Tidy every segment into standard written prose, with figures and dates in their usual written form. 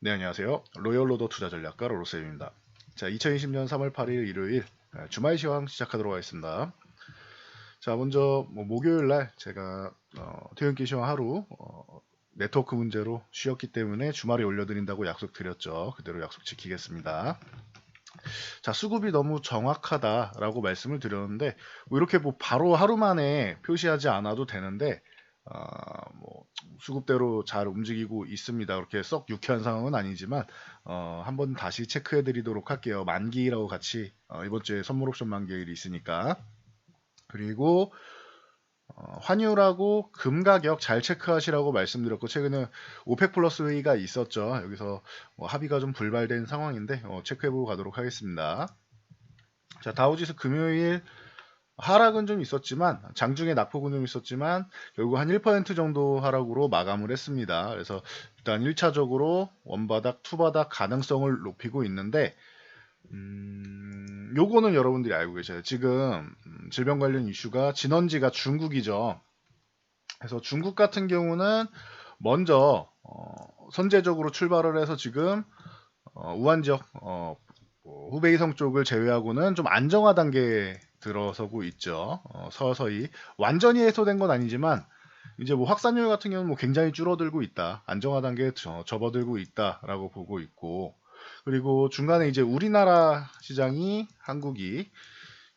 네, 안녕하세요. 로열로더 투자전략가 로로쌤입니다. 자, 2020년 3월 8일 일요일 주말 시황 시작하도록 하겠습니다. 자, 먼저 목요일 날 제가 퇴근길 시황 하루 네트워크 문제로 쉬었기 때문에 주말에 올려드린다고 약속드렸죠. 그대로 약속 지키겠습니다. 자, 수급이 너무 정확하다라고 말씀을 드렸는데 이렇게 바로 하루 만에 표시하지 않아도 되는데 수급대로 잘 움직이고 있습니다. 그렇게 썩 유쾌한 상황은 아니지만 한번 다시 체크해 드리도록 할게요. 만기일하고 같이 이번 주에 선물 옵션 만기일이 있으니까. 그리고 환율하고 금 가격 잘 체크하시라고 말씀드렸고, 최근에 오펙 플러스 회의가 있었죠. 여기서 합의가 좀 불발된 상황인데 체크해보고 가도록 하겠습니다. 자, 다우지수 금요일 하락은 좀 있었지만, 장중에 낙폭은 좀 있었지만 결국 한 1% 정도 하락으로 마감을 했습니다. 그래서 일단 1차적으로 원바닥, 투바닥 가능성을 높이고 있는데 요거는 여러분들이 알고 계셔요. 지금 질병 관련 이슈가 진원지가 중국이죠. 그래서 중국 같은 경우는 먼저 선제적으로 출발을 해서 지금 우한 지역 후베이성 쪽을 제외하고는 좀 안정화 단계에 들어서고 있죠. 서서히 완전히 해소된 건 아니지만 이제 확산율 같은 경우는 굉장히 줄어들고 있다. 안정화 단계에 접어들고 있다라고 보고 있고, 그리고 중간에 이제 우리나라 시장이 한국이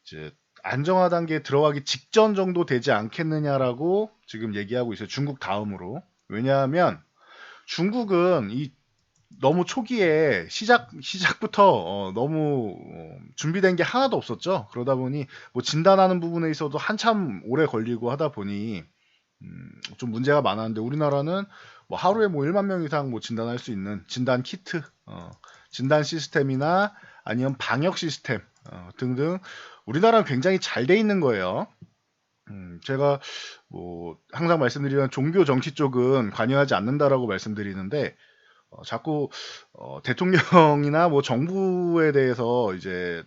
이제 안정화 단계에 들어가기 직전 정도 되지 않겠느냐라고 지금 얘기하고 있어요. 중국 다음으로. 왜냐하면 중국은 너무 초기에 시작부터 너무 준비된 게 하나도 없었죠. 그러다 보니 진단하는 부분에 있어도 한참 오래 걸리고 하다 보니 좀 문제가 많았는데, 우리나라는 하루에 1만 명 이상 진단할 수 있는 진단 키트, 진단 시스템이나 아니면 방역 시스템 등등 우리나라는 굉장히 잘 돼 있는 거예요. 제가 항상 말씀드리는 종교 정치 쪽은 관여하지 않는다라고 말씀드리는데, 자꾸 대통령이나 정부에 대해서 이제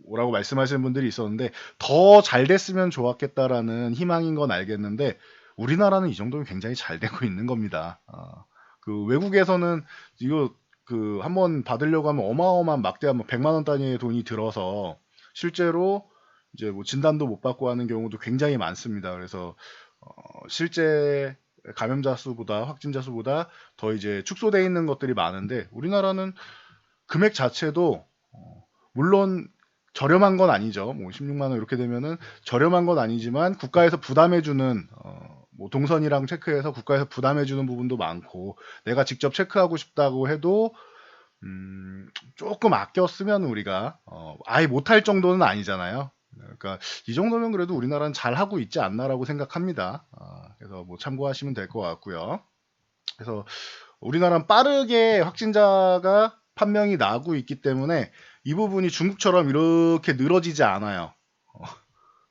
뭐라고 말씀하시는 분들이 있었는데, 더 잘 됐으면 좋았겠다라는 희망인 건 알겠는데 우리나라는 이 정도면 굉장히 잘 되고 있는 겁니다. 그 외국에서는 이거 한번 받으려고 하면 어마어마한 막대한 100만 원 단위의 돈이 들어서 실제로 이제 진단도 못 받고 하는 경우도 굉장히 많습니다. 그래서 실제 감염자 수보다 확진자 수보다 더 이제 축소되어 있는 것들이 많은데, 우리나라는 금액 자체도 물론 저렴한 건 아니죠. 16만 원 이렇게 되면은 저렴한 건 아니지만 국가에서 부담해주는 동선이랑 체크해서 국가에서 부담해주는 부분도 많고, 내가 직접 체크하고 싶다고 해도 조금 아껴 쓰면 우리가 아예 못할 정도는 아니잖아요. 그러니까 이 정도면 그래도 우리나라는 잘 하고 있지 않나라고 생각합니다. 그래서 참고하시면 될 것 같고요. 그래서 우리나라는 빠르게 확진자가 판명이 나고 있기 때문에 이 부분이 중국처럼 이렇게 늘어지지 않아요.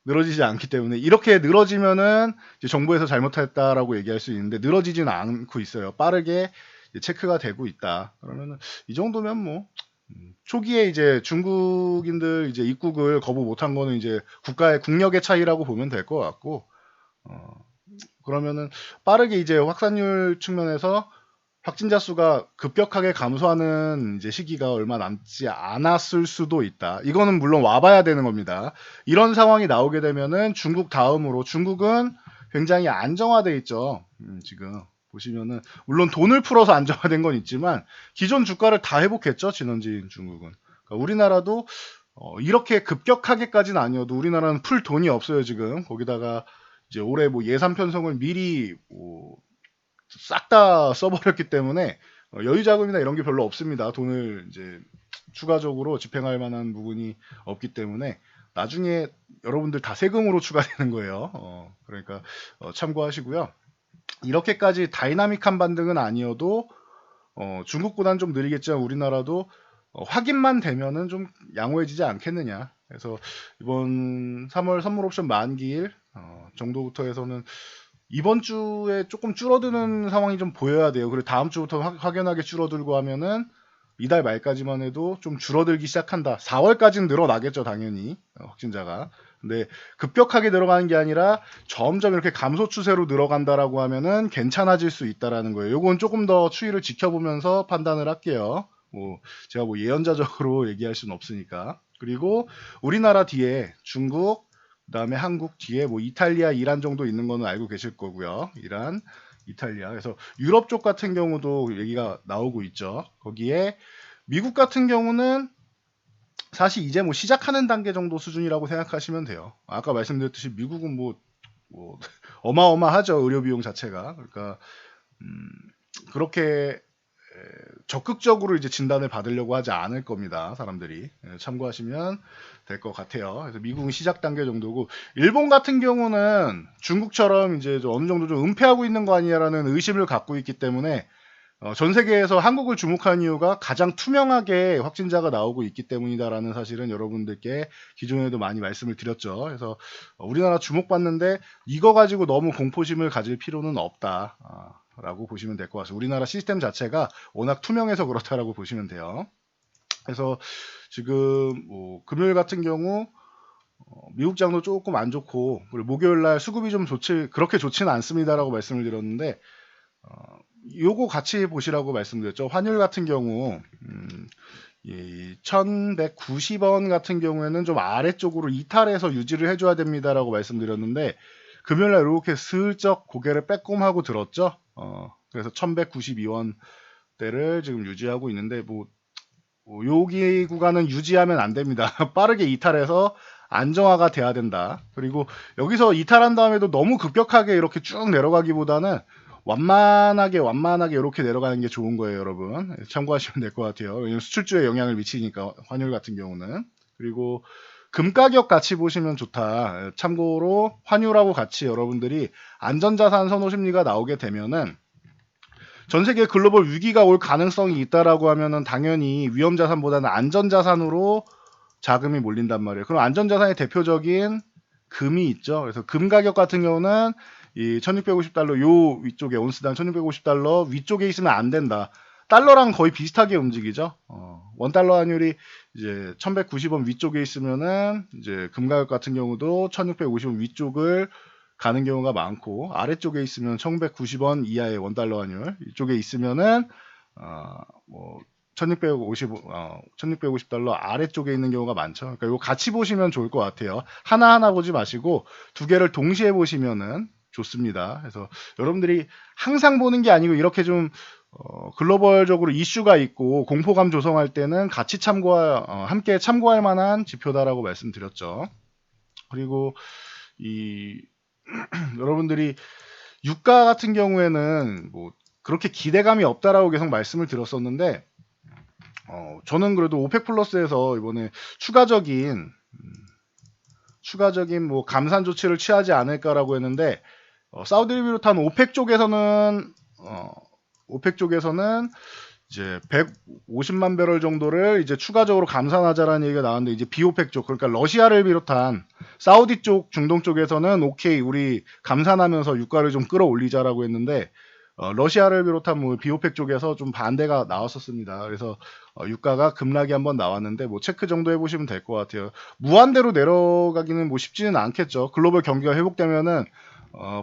늘어지지 않기 때문에, 이렇게 늘어지면은 이제 정부에서 잘못했다라고 얘기할 수 있는데 늘어지지는 않고 있어요. 빠르게 체크가 되고 있다. 그러면은 이 정도면 초기에 이제 중국인들 이제 입국을 거부 못한 거는 이제 국가의 국력의 차이라고 보면 될 것 같고, 그러면은 빠르게 이제 확산율 측면에서 확진자 수가 급격하게 감소하는 이제 시기가 얼마 남지 않았을 수도 있다. 이거는 물론 와봐야 되는 겁니다. 이런 상황이 나오게 되면은 중국 다음으로, 중국은 굉장히 안정화돼 있죠. 지금 보시면은 물론 돈을 풀어서 안정화된 건 있지만 기존 주가를 다 회복했죠. 진원지인 중국은. 그러니까 우리나라도 이렇게 급격하게까지는 아니어도 우리나라는 풀 돈이 없어요 지금. 거기다가 이제 올해 예산 편성을 미리 싹 다 써버렸기 때문에 여유 자금이나 이런 게 별로 없습니다. 돈을 이제 추가적으로 집행할 만한 부분이 없기 때문에 나중에 여러분들 다 세금으로 추가되는 거예요. 그러니까 참고하시고요. 이렇게까지 다이나믹한 반등은 아니어도 중국보다는 좀 느리겠지만 우리나라도 확인만 되면은 좀 양호해지지 않겠느냐. 그래서 이번 3월 선물 옵션 만기일 정도부터 해서는 이번 주에 조금 줄어드는 상황이 좀 보여야 돼요. 그리고 다음 주부터 확연하게 줄어들고 하면은 이달 말까지만 해도 좀 줄어들기 시작한다. 4월까지는 늘어나겠죠, 당연히 확진자가. 근데 급격하게 내려가는 게 아니라 점점 이렇게 감소 추세로 늘어간다라고 하면은 괜찮아질 수 있다라는 거예요. 요건 조금 더 추이를 지켜보면서 판단을 할게요. 뭐 제가 뭐 예언자적으로 얘기할 수는 없으니까. 그리고 우리나라 뒤에 중국, 그다음에 한국 뒤에 뭐 이탈리아, 이란 정도 있는 거는 알고 계실 거고요. 이란, 이탈리아. 그래서 유럽 쪽 같은 경우도 얘기가 나오고 있죠. 거기에 미국 같은 경우는 사실 이제 뭐 시작하는 단계 정도 수준이라고 생각하시면 돼요. 아까 말씀드렸듯이 미국은 뭐 어마어마하죠. 의료 비용 자체가. 그러니까 음, 그렇게 적극적으로 이제 진단을 받으려고 하지 않을 겁니다. 사람들이. 참고하시면 될 것 같아요. 그래서 미국은 시작 단계 정도고, 일본 같은 경우는 중국처럼 이제 좀 어느 정도 좀 은폐하고 있는 거 아니냐라는 의심을 갖고 있기 때문에 전 세계에서 한국을 주목한 이유가 가장 투명하게 확진자가 나오고 있기 때문이다라는 사실은 여러분들께 기존에도 많이 말씀을 드렸죠. 그래서 우리나라 주목받는데 이거 가지고 너무 공포심을 가질 필요는 없다. 라고 보시면 될 것 같습니다. 우리나라 시스템 자체가 워낙 투명해서 그렇다라고 보시면 돼요. 그래서 지금 뭐 금요일 같은 경우 미국 장도 조금 안 좋고, 그리고 목요일 날 수급이 좀 그렇게 좋지는 않습니다라고 말씀을 드렸는데, 요거 같이 보시라고 말씀드렸죠. 환율 같은 경우 이 1190원 같은 경우에는 좀 아래쪽으로 이탈해서 유지를 해줘야 됩니다라고 말씀드렸는데, 금요일날 이렇게 슬쩍 고개를 빼꼼하고 들었죠. 그래서 1192원대를 지금 유지하고 있는데, 여기 구간은 유지하면 안 됩니다. 빠르게 이탈해서 안정화가 돼야 된다. 그리고 여기서 이탈한 다음에도 너무 급격하게 이렇게 쭉 내려가기보다는 완만하게 이렇게 내려가는 게 좋은 거예요, 여러분. 참고하시면 될 것 같아요. 왜냐면 수출주에 영향을 미치니까, 환율 같은 경우는. 그리고 금 가격 같이 보시면 좋다. 참고로 환율하고 같이 여러분들이 안전자산 선호 심리가 나오게 되면은 전 세계 글로벌 위기가 올 가능성이 있다라고 하면은 당연히 위험자산보다는 안전자산으로 자금이 몰린단 말이에요. 그럼 안전자산의 대표적인 금이 있죠. 그래서 금 가격 같은 경우는 이 1650달러 요 위쪽에, 온스당 1650달러 위쪽에 있으면 안 된다. 달러랑 거의 비슷하게 움직이죠. 원달러 환율이 이제 1190원 위쪽에 있으면은 이제 금 가격 같은 경우도 1650원 위쪽을 가는 경우가 많고, 아래쪽에 있으면 1190원 이하의 원달러 환율, 이쪽에 있으면은 뭐 1650달러 아래쪽에 있는 경우가 많죠. 그러니까 이거 같이 보시면 좋을 것 같아요. 하나하나 보지 마시고 두 개를 동시에 보시면은 좋습니다. 그래서 여러분들이 항상 보는 게 아니고 이렇게 좀 글로벌적으로 이슈가 있고 공포감 조성할 때는 같이 함께 참고할 만한 지표다라고 말씀드렸죠. 그리고 여러분들이 유가 같은 경우에는 뭐 그렇게 기대감이 없다라고 계속 말씀을 드렸었는데, 저는 그래도 오펙 플러스에서 이번에 추가적인 뭐 감산 조치를 취하지 않을까라고 했는데, 사우디를 비롯한 오펙 쪽에서는 이제 150만 배럴 정도를 이제 추가적으로 감산하자라는 얘기가 나왔는데, 이제 비오펙 쪽, 그러니까 러시아를 비롯한 사우디 쪽, 중동 쪽에서는 오케이, 우리 감산하면서 유가를 좀 끌어올리자라고 했는데, 러시아를 비롯한 뭐 비오펙 쪽에서 좀 반대가 나왔었습니다. 그래서 유가가 급락이 한번 나왔는데, 뭐 체크 정도 해보시면 될 것 같아요. 무한대로 내려가기는 뭐 쉽지는 않겠죠. 글로벌 경기가 회복되면은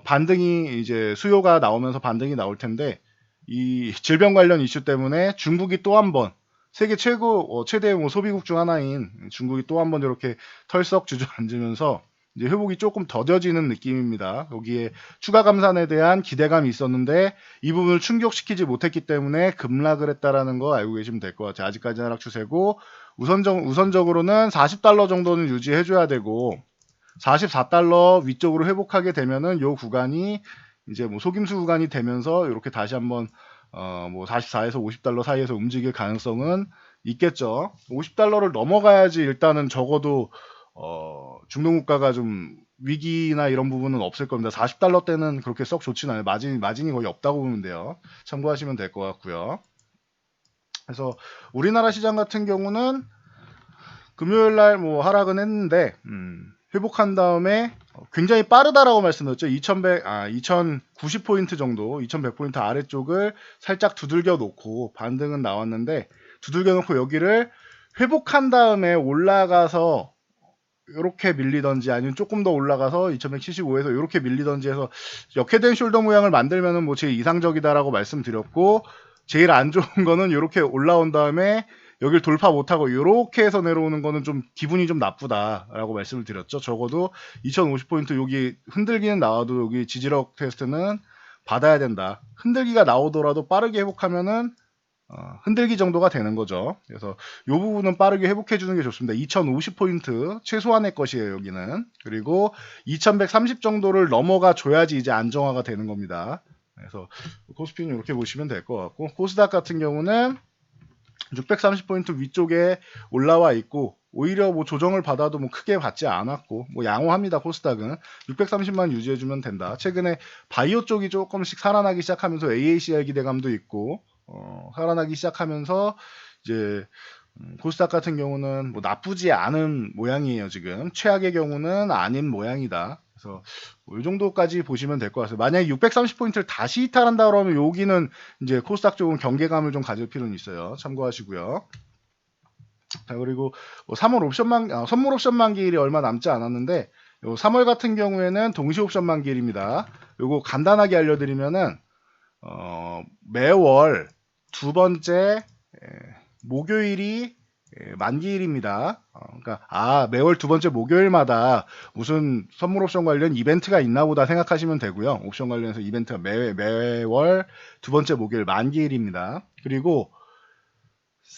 반등이, 이제 수요가 나오면서 반등이 나올 텐데, 이 질병 관련 이슈 때문에 중국이 또 한 번, 세계 최대 뭐 소비국 중 하나인 중국이 또 한 번 이렇게 털썩 주저앉으면서 이제 회복이 조금 더뎌지는 느낌입니다. 여기에 추가 감산에 대한 기대감이 있었는데 이 부분을 충족시키지 못했기 때문에 급락을 했다라는 거 알고 계시면 될 것 같아요. 아직까지는 하락 추세고, 우선적으로는 40달러 정도는 유지해줘야 되고, 44달러 위쪽으로 회복하게 되면은 요 구간이 이제 뭐 속임수 구간이 되면서 이렇게 다시 한번 뭐 44에서 50달러 사이에서 움직일 가능성은 있겠죠. 50달러를 넘어가야지 일단은 적어도 중동 국가가 좀 위기나 이런 부분은 없을 겁니다. 40달러 때는 그렇게 썩 좋진 않아요. 마진이 거의 없다고 보면 돼요. 참고하시면 될 것 같고요. 그래서 우리나라 시장 같은 경우는 금요일 날 뭐 하락은 했는데 회복한 다음에 굉장히 빠르다라고 말씀드렸죠. 2090포인트 정도, 2100포인트 아래쪽을 살짝 두들겨 놓고 반등은 나왔는데, 두들겨 놓고 여기를 회복한 다음에 올라가서 이렇게 밀리던지 아니면 조금 더 올라가서 2175에서 이렇게 밀리던지 해서 역회된 숄더 모양을 만들면은 뭐 제일 이상적이다라고 말씀드렸고, 제일 안 좋은 거는 이렇게 올라온 다음에 여길 돌파 못하고 이렇게 해서 내려오는 거는 좀 기분이 좀 나쁘다라고 말씀을 드렸죠. 적어도 2050포인트 여기 흔들기는 나와도 여기 지지력 테스트는 받아야 된다. 흔들기가 나오더라도 빠르게 회복하면은 흔들기 정도가 되는 거죠. 그래서 이 부분은 빠르게 회복해 주는 게 좋습니다. 2050포인트 최소한의 것이에요, 여기는. 그리고 2130 정도를 넘어가 줘야지 이제 안정화가 되는 겁니다. 그래서 코스피는 이렇게 보시면 될 것 같고, 코스닥 같은 경우는 630포인트 위쪽에 올라와 있고, 오히려 뭐 조정을 받아도 뭐 크게 받지 않았고, 뭐 양호합니다. 코스닥은 630만 유지해주면 된다. 최근에 바이오 쪽이 조금씩 살아나기 시작하면서 AACR 기대감도 있고, 살아나기 시작하면서 이제 코스닥 같은 경우는 뭐 나쁘지 않은 모양이에요. 지금 최악의 경우는 아닌 모양이다. 그래서 뭐이 정도까지 보시면 될 것 같아요. 만약에 630포인트를 다시 이탈한다 그러면 여기는 이제 코스닥 쪽은 경계감을 좀 가질 필요는 있어요. 참고하시고요. 자, 그리고 뭐 3월 선물 옵션 만기일이 얼마 남지 않았는데, 요 3월 같은 경우에는 동시 옵션 만기일입니다. 요거 간단하게 알려드리면은 매월 두 번째 목요일이 만기일입니다. 그러니까 매월 두 번째 목요일마다 무슨 선물 옵션 관련 이벤트가 있나 보다 생각하시면 되고요. 옵션 관련해서 이벤트가 매월 두 번째 목요일 만기일입니다. 그리고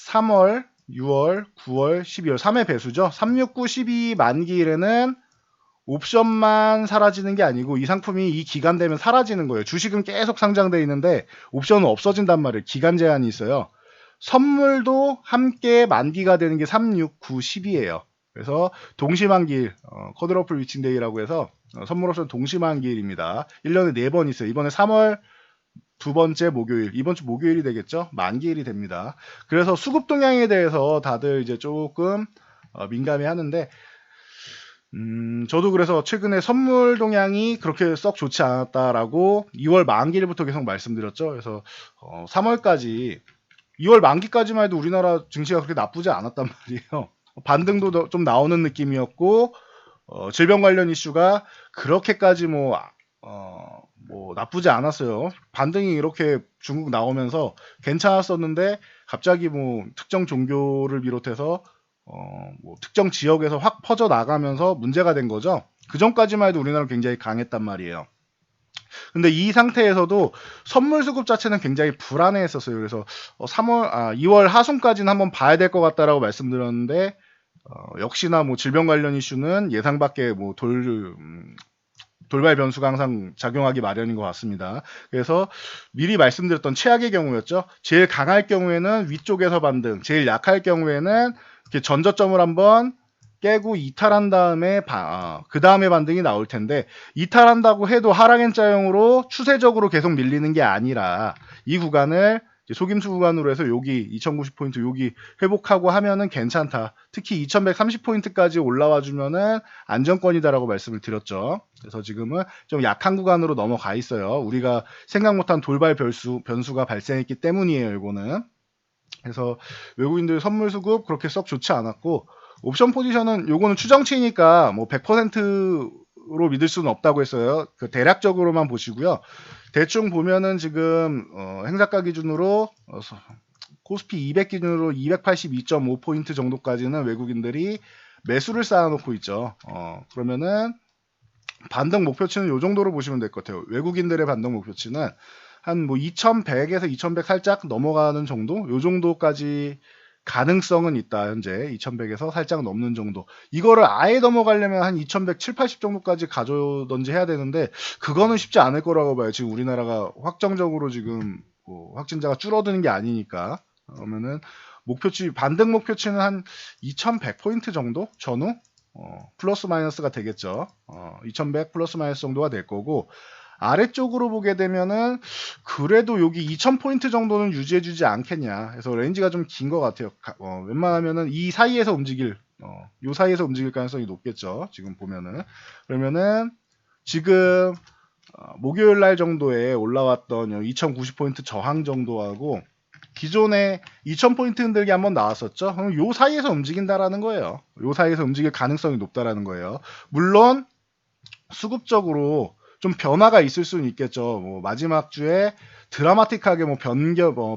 3월, 6월, 9월, 12월 3회 배수죠. 3, 6, 9, 12 만기일에는 옵션만 사라지는 게 아니고 이 상품이 이 기간 되면 사라지는 거예요. 주식은 계속 상장돼 있는데 옵션은 없어진단 말이에요. 기간 제한이 있어요. 선물도 함께 만기가 되는 게 3, 6, 9, 10이에요. 그래서 동시만기일, 쿼드러플 위칭데이라고 해서 선물 옵션 동시만기일입니다. 1년에 4번 있어요. 이번에 3월 두 번째 목요일, 이번 주 목요일이 되겠죠? 만기일이 됩니다. 그래서 수급 동향에 대해서 다들 이제 조금 민감해 하는데, 저도 그래서 최근에 선물 동향이 그렇게 썩 좋지 않았다라고 2월 만기일부터 계속 말씀드렸죠. 그래서 3월까지 2월 만기까지만 해도 우리나라 증시가 그렇게 나쁘지 않았단 말이에요. 반등도 좀 나오는 느낌이었고, 질병 관련 이슈가 그렇게까지 뭐 나쁘지 않았어요. 반등이 이렇게 중국 나오면서 괜찮았었는데 갑자기 뭐 특정 종교를 비롯해서 뭐 특정 지역에서 확 퍼져 나가면서 문제가 된 거죠. 그 전까지만 해도 우리나라는 굉장히 강했단 말이에요. 근데 이 상태에서도 선물 수급 자체는 굉장히 불안해했었어요. 그래서 2월 하순까지는 한번 봐야 될 것 같다라고 말씀드렸는데, 역시나 뭐 질병 관련 이슈는 예상 밖의 뭐 돌발 변수가 항상 작용하기 마련인 것 같습니다. 그래서 미리 말씀드렸던 최악의 경우였죠. 제일 강할 경우에는 위쪽에서 반등, 제일 약할 경우에는 이렇게 전저점을 한번 깨고 이탈한 다음에 그 다음에 반등이 나올 텐데, 이탈한다고 해도 하락 N자형으로 추세적으로 계속 밀리는 게 아니라 이 구간을 속임수 구간으로 해서 여기 2090포인트 여기 회복하고 하면은 괜찮다. 특히 2130포인트까지 올라와 주면은 안정권이다라고 말씀을 드렸죠. 그래서 지금은 좀 약한 구간으로 넘어가 있어요. 우리가 생각 못한 돌발 변수가 발생했기 때문이에요, 이거는. 그래서 외국인들 선물 수급 그렇게 썩 좋지 않았고, 옵션 포지션은 요거는 추정치니까 뭐 100%로 믿을 수는 없다고 했어요. 그 대략적으로만 보시고요. 대충 보면은 지금 행사가 기준으로 코스피 200 기준으로 282.5포인트 정도까지는 외국인들이 매수를 쌓아놓고 있죠. 그러면은 반등 목표치는 요 정도로 보시면 될 것 같아요. 외국인들의 반등 목표치는 한 뭐 2100에서 2100 살짝 넘어가는 정도? 요 정도까지 가능성은 있다. 현재 2100에서 살짝 넘는 정도. 이거를 아예 넘어가려면 한 2100, 7, 80 정도까지 가져오던지 해야 되는데, 그거는 쉽지 않을 거라고 봐요. 지금 우리나라가 확정적으로 지금 확진자가 줄어드는 게 아니니까. 그러면은 반등 목표치는 한 2100포인트 정도? 전후? 플러스 마이너스가 되겠죠. 2100 플러스 마이너스 정도가 될 거고, 아래쪽으로 보게 되면은 그래도 여기 2000포인트 정도는 유지해주지 않겠냐. 그래서 레인지가 좀 긴 것 같아요. 웬만하면은 이 사이에서 요 사이에서 움직일 가능성이 높겠죠. 지금 보면은. 그러면은 지금 목요일 날 정도에 올라왔던 2090포인트 저항 정도하고 기존에 2000포인트 흔들기 한번 나왔었죠. 그럼 요 사이에서 움직인다라는 거예요. 요 사이에서 움직일 가능성이 높다라는 거예요. 물론 수급적으로 좀 변화가 있을 수는 있겠죠. 뭐 마지막 주에 드라마틱하게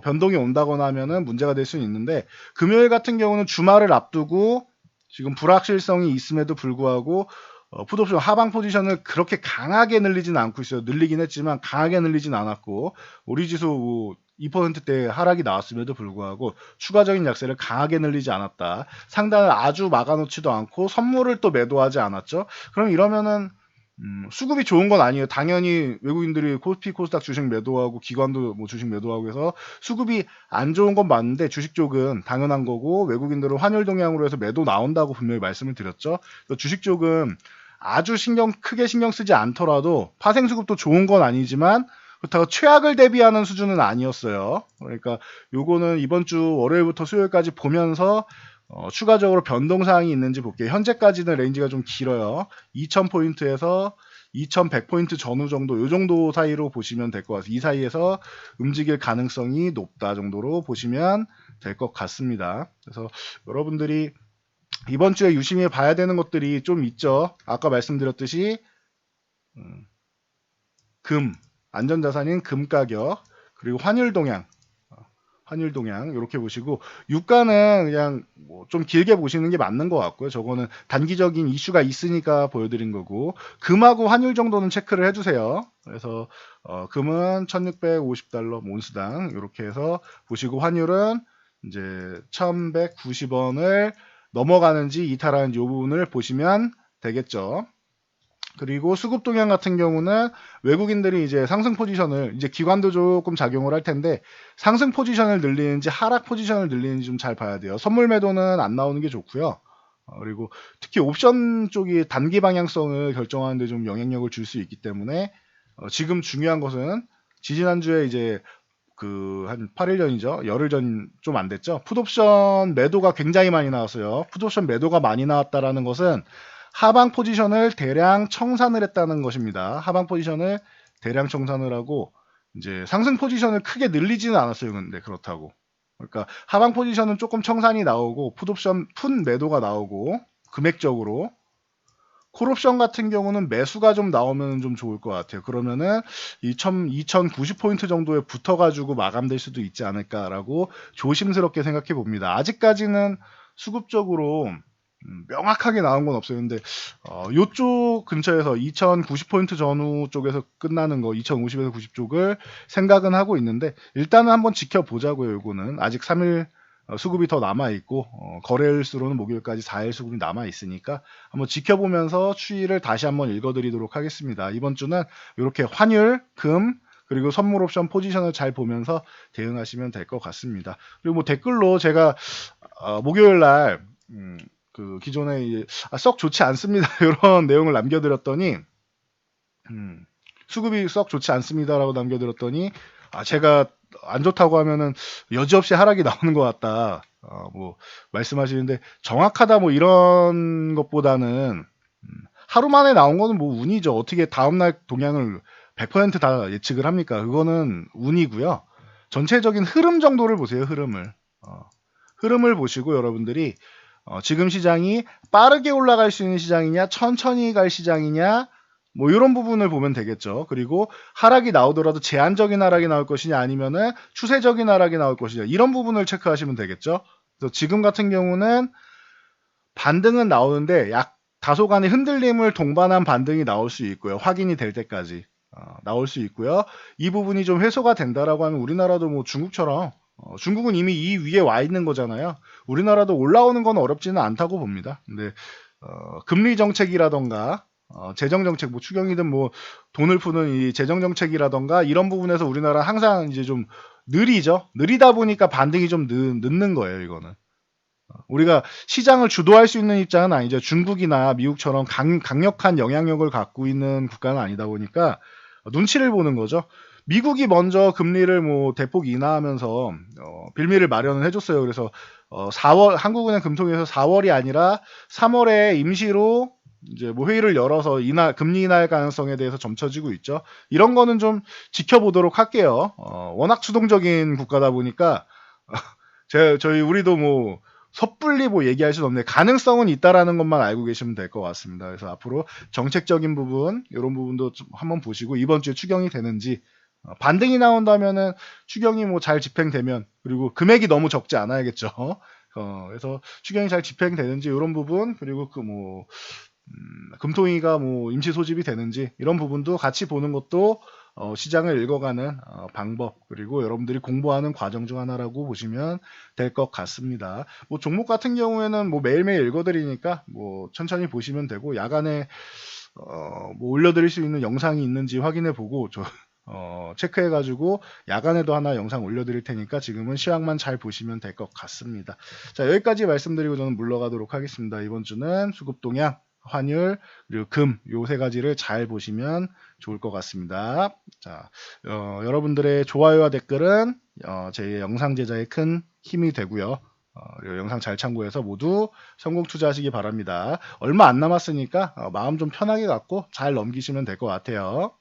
변동이 온다거나 하면은 문제가 될 수는 있는데, 금요일 같은 경우는 주말을 앞두고 지금 불확실성이 있음에도 불구하고 풋옵션 하방 포지션을 그렇게 강하게 늘리진 않고 있어요. 늘리긴 했지만 강하게 늘리진 않았고, 오리지수 2%대 하락이 나왔음에도 불구하고 추가적인 약세를 강하게 늘리지 않았다. 상단을 아주 막아놓지도 않고 선물을 또 매도하지 않았죠. 그럼 이러면은 수급이 좋은 건 아니에요. 당연히 외국인들이 코스피 코스닥 주식 매도하고 기관도 뭐 주식 매도하고 해서 수급이 안 좋은 건 맞는데, 주식 쪽은 당연한 거고 외국인들은 환율 동향으로 해서 매도 나온다고 분명히 말씀을 드렸죠. 주식 쪽은 아주 크게 신경 쓰지 않더라도 파생 수급도 좋은 건 아니지만 그렇다고 최악을 대비하는 수준은 아니었어요. 그러니까 요거는 이번 주 월요일부터 수요일까지 보면서 추가적으로 변동사항이 있는지 볼게요. 현재까지는 레인지가 좀 길어요. 2000포인트에서 2100포인트 전후 정도, 요 정도 사이로 보시면 될 것 같아요. 이 사이에서 움직일 가능성이 높다 정도로 보시면 될 것 같습니다. 그래서 여러분들이 이번 주에 유심히 봐야 되는 것들이 좀 있죠. 아까 말씀드렸듯이 금, 안전자산인 금 가격, 그리고 환율 동향 이렇게 보시고, 유가는 그냥 뭐 좀 길게 보시는 게 맞는 것 같고요. 저거는 단기적인 이슈가 있으니까 보여드린 거고, 금하고 환율 정도는 체크를 해주세요. 그래서 금은 1650달러 온스당 이렇게 해서 보시고, 환율은 이제 1190원을 넘어가는지 이탈하는지 이 부분을 보시면 되겠죠. 그리고 수급 동향 같은 경우는 외국인들이 이제 상승 포지션을, 이제 기관도 조금 작용을 할 텐데 상승 포지션을 늘리는지 하락 포지션을 늘리는지 좀 잘 봐야 돼요. 선물 매도는 안 나오는 게 좋고요. 그리고 특히 옵션 쪽이 단기 방향성을 결정하는 데 좀 영향력을 줄 수 있기 때문에 지금 중요한 것은 지지난주에 이제 그 한 8일 전이죠. 열흘 전 좀 안 됐죠. 풋옵션 매도가 굉장히 많이 나왔어요. 풋옵션 매도가 많이 나왔다라는 것은 하방 포지션을 대량 청산을 했다는 것입니다. 하방 포지션을 대량 청산을 하고 이제 상승 포지션을 크게 늘리지는 않았어요. 근데 그렇다고. 그러니까 하방 포지션은 조금 청산이 나오고 풋옵션 푼 매도가 나오고, 금액적으로 콜옵션 같은 경우는 매수가 좀 나오면 좀 좋을 것 같아요. 그러면은 2090포인트 정도에 붙어가지고 마감될 수도 있지 않을까라고 조심스럽게 생각해 봅니다. 아직까지는 수급적으로 명확하게 나온 건 없어요. 근데 요쪽 근처에서 2090포인트 전후 쪽에서 끝나는 거 2050에서 90 쪽을 생각은 하고 있는데, 일단은 한번 지켜보자고요. 요거는 아직 3일 수급이 더 남아있고 거래일수로는 목요일까지 4일 수급이 남아있으니까 한번 지켜보면서 추이를 다시 한번 읽어드리도록 하겠습니다. 이번 주는 이렇게 환율, 금, 그리고 선물 옵션 포지션을 잘 보면서 대응하시면 될 것 같습니다. 그리고 뭐 댓글로 제가 목요일날 그 기존에 썩 좋지 않습니다 이런 내용을 남겨드렸더니 수급이 썩 좋지 않습니다라고 남겨드렸더니 제가 안 좋다고 하면은 여지없이 하락이 나오는 것 같다 뭐 말씀하시는데, 정확하다 뭐 이런 것보다는 하루 만에 나온 거는 뭐 운이죠. 어떻게 다음날 동향을 100%다 예측을 합니까? 그거는 운이고요. 전체적인 흐름 정도를 보세요. 흐름을 보시고 여러분들이 지금 시장이 빠르게 올라갈 수 있는 시장이냐, 천천히 갈 시장이냐, 뭐 이런 부분을 보면 되겠죠. 그리고 하락이 나오더라도 제한적인 하락이 나올 것이냐, 아니면은 추세적인 하락이 나올 것이냐, 이런 부분을 체크하시면 되겠죠. 그래서 지금 같은 경우는 반등은 나오는데 다소간의 흔들림을 동반한 반등이 나올 수 있고요. 확인이 될 때까지 나올 수 있고요. 이 부분이 좀 해소가 된다라고 하면 우리나라도 뭐 중국처럼, 중국은 이미 이 위에 와 있는 거잖아요. 우리나라도 올라오는 건 어렵지는 않다고 봅니다. 근데 금리 정책이라던가 재정 정책, 뭐 추경이든 뭐 돈을 푸는 이 재정 정책이라던가 이런 부분에서 우리나라 항상 이제 좀 느리죠. 느리다 보니까 반등이 좀 늦는 거예요. 이거는 우리가 시장을 주도할 수 있는 입장은 아니죠. 중국이나 미국처럼 강력한 영향력을 갖고 있는 국가는 아니다 보니까 눈치를 보는 거죠. 미국이 먼저 금리를 뭐 대폭 인하하면서 빌미를 마련을 해줬어요. 그래서 4월 한국은행 금통위에서 4월이 아니라 3월에 임시로 이제 뭐 회의를 열어서 금리 인하할 가능성에 대해서 점쳐지고 있죠. 이런 거는 좀 지켜보도록 할게요. 워낙 수동적인 국가다 보니까 저희 우리도 뭐 섣불리 뭐 얘기할 수는 없네. 가능성은 있다라는 것만 알고 계시면 될 것 같습니다. 그래서 앞으로 정책적인 부분 이런 부분도 좀 한번 보시고 이번 주에 추경이 되는지 반등이 나온다면은 추경이 뭐 잘 집행되면 그리고 금액이 너무 적지 않아야겠죠. 그래서 추경이 잘 집행되는지 이런 부분 그리고 그 뭐 금통위가 뭐 임시 소집이 되는지 이런 부분도 같이 보는 것도 시장을 읽어가는 방법 그리고 여러분들이 공부하는 과정 중 하나라고 보시면 될 것 같습니다. 뭐 종목 같은 경우에는 뭐 매일매일 읽어드리니까 뭐 천천히 보시면 되고 야간에 뭐 올려드릴 수 있는 영상이 있는지 확인해보고 체크해가지고 야간에도 하나 영상 올려드릴 테니까 지금은 시황만 잘 보시면 될 것 같습니다. 자, 여기까지 말씀드리고 저는 물러가도록 하겠습니다. 이번 주는 수급 동향, 환율, 그리고 금, 요 세 가지를 잘 보시면 좋을 것 같습니다. 자, 여러분들의 좋아요와 댓글은 제 영상 제작에 큰 힘이 되고요. 그리고 영상 잘 참고해서 모두 성공 투자하시기 바랍니다. 얼마 안 남았으니까 마음 좀 편하게 갖고 잘 넘기시면 될 것 같아요.